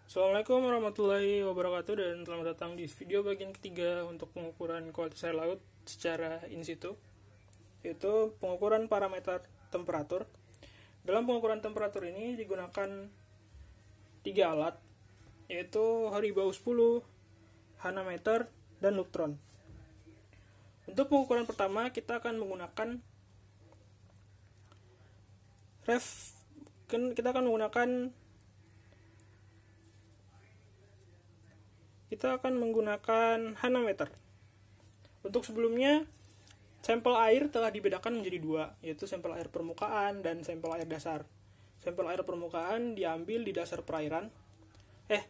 Assalamualaikum warahmatullahi wabarakatuh dan selamat datang di video bagian ketiga untuk pengukuran kualitas air laut secara in situ, yaitu pengukuran parameter temperatur. Dalam pengukuran temperatur ini digunakan 3 alat, yaitu Horiba U10, Hanameter, dan Lutron. Untuk pengukuran pertama kita akan menggunakan Hanameter. Untuk sebelumnya, sampel air telah dibedakan menjadi dua, yaitu sampel air permukaan dan sampel air dasar. Sampel air permukaan diambil di dasar perairan.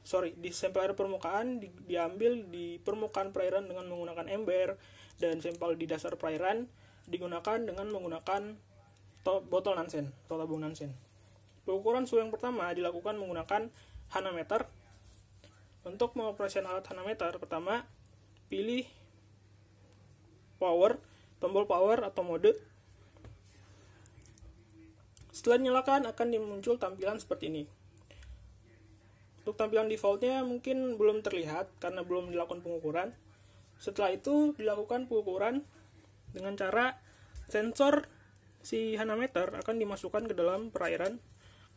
Sampel air permukaan diambil di permukaan perairan dengan menggunakan ember, dan sampel di dasar perairan digunakan dengan menggunakan botol Nansen atau tabung Nansen. Pengukuran suhu yang pertama dilakukan menggunakan Hanameter. Untuk mengoperasikan alat Hanameter, pertama pilih tombol power atau mode. Setelah dinyalakan akan muncul tampilan seperti ini. Untuk tampilan defaultnya mungkin belum terlihat karena belum dilakukan pengukuran. Setelah itu dilakukan pengukuran dengan cara sensor si Hanameter akan dimasukkan ke dalam perairan,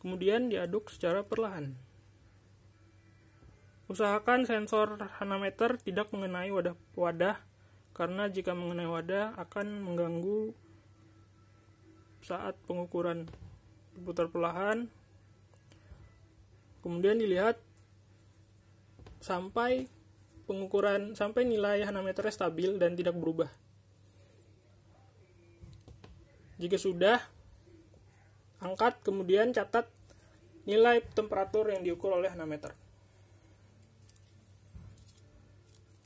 kemudian diaduk secara perlahan. Usahakan sensor Hanameter tidak mengenai wadah, karena jika mengenai wadah akan mengganggu saat pengukuran. Diputar perlahan, kemudian dilihat sampai nilai Hanameternya stabil dan tidak berubah. Jika sudah, angkat kemudian catat nilai temperatur yang diukur oleh Hanameter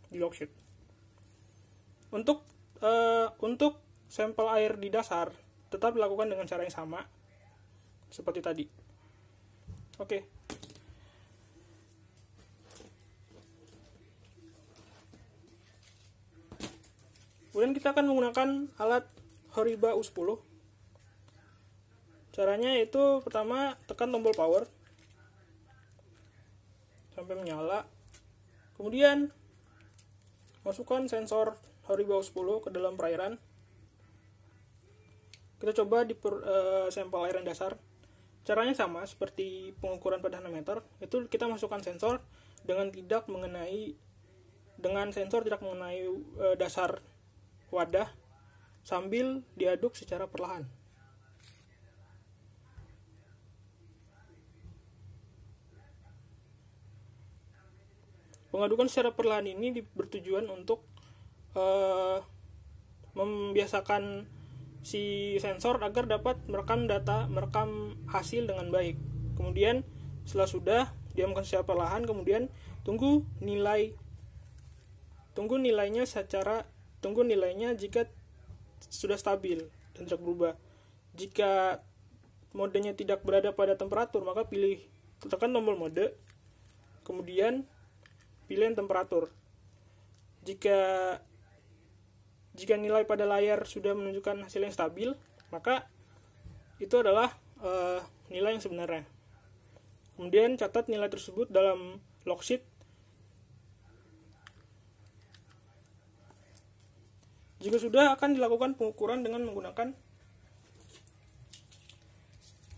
di logsheet. Untuk sampel air di dasar tetap dilakukan dengan cara yang sama seperti tadi. Oke. Kemudian kita akan menggunakan alat Horiba U10. Caranya yaitu pertama tekan tombol power sampai menyala. Kemudian masukkan sensor Horiba U10 ke dalam perairan. Kita coba di sampel air yang dasar. Caranya sama seperti pengukuran pada Hanameter. Itu kita masukkan sensor dengan sensor tidak mengenai dasar wadah sambil diaduk secara perlahan. Pengadukan secara perlahan ini bertujuan untuk membiasakan si sensor agar dapat merekam hasil dengan baik. Kemudian setelah sudah diamkan secara perlahan, kemudian tunggu nilainya jika sudah stabil dan tidak berubah. Jika modenya tidak berada pada temperatur, maka tekan tombol mode, kemudian pilih temperatur. Jika nilai pada layar sudah menunjukkan hasil yang stabil, maka itu adalah nilai yang sebenarnya. Kemudian catat nilai tersebut dalam logsheet. Jika sudah, akan dilakukan pengukuran dengan menggunakan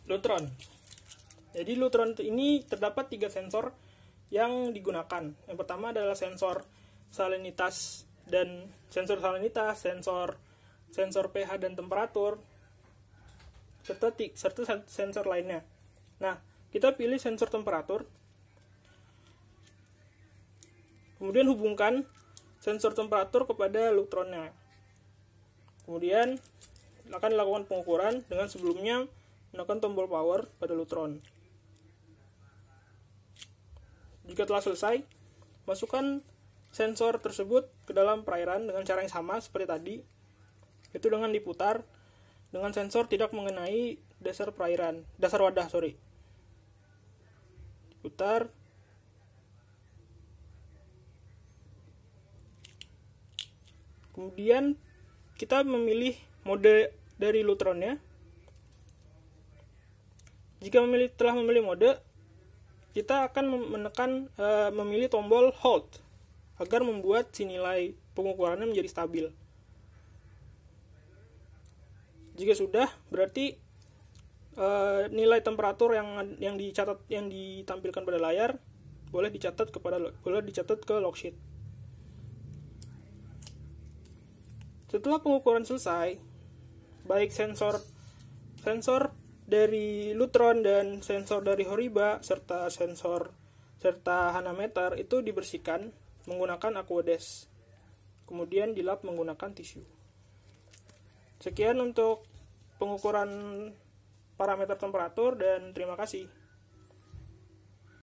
Lutron. Jadi Lutron ini terdapat 3 sensor yang digunakan. Yang pertama adalah sensor salinitas, sensor pH dan temperatur, serta sensor lainnya. Nah, kita pilih sensor temperatur. Kemudian hubungkan sensor temperatur kepada Lutronnya. Kemudian akan dilakukan pengukuran dengan sebelumnya menekan tombol power pada Lutron. Jika telah selesai, masukkan sensor tersebut ke dalam perairan dengan cara yang sama seperti tadi, itu dengan diputar dengan sensor tidak mengenai dasar wadah. Diputar. Kemudian kita memilih mode dari Lutronnya. Jika telah memilih mode, kita akan memilih tombol hold agar membuat si nilai pengukurannya menjadi stabil. Jika sudah, berarti nilai temperatur yang ditampilkan pada layar boleh dicatat ke logsheet. Setelah pengukuran selesai, baik sensor dari Lutron dan sensor dari Horiba serta Hanameter itu dibersihkan menggunakan Aquodes. Kemudian dilap menggunakan tisu. Sekian untuk pengukuran parameter temperatur dan terima kasih.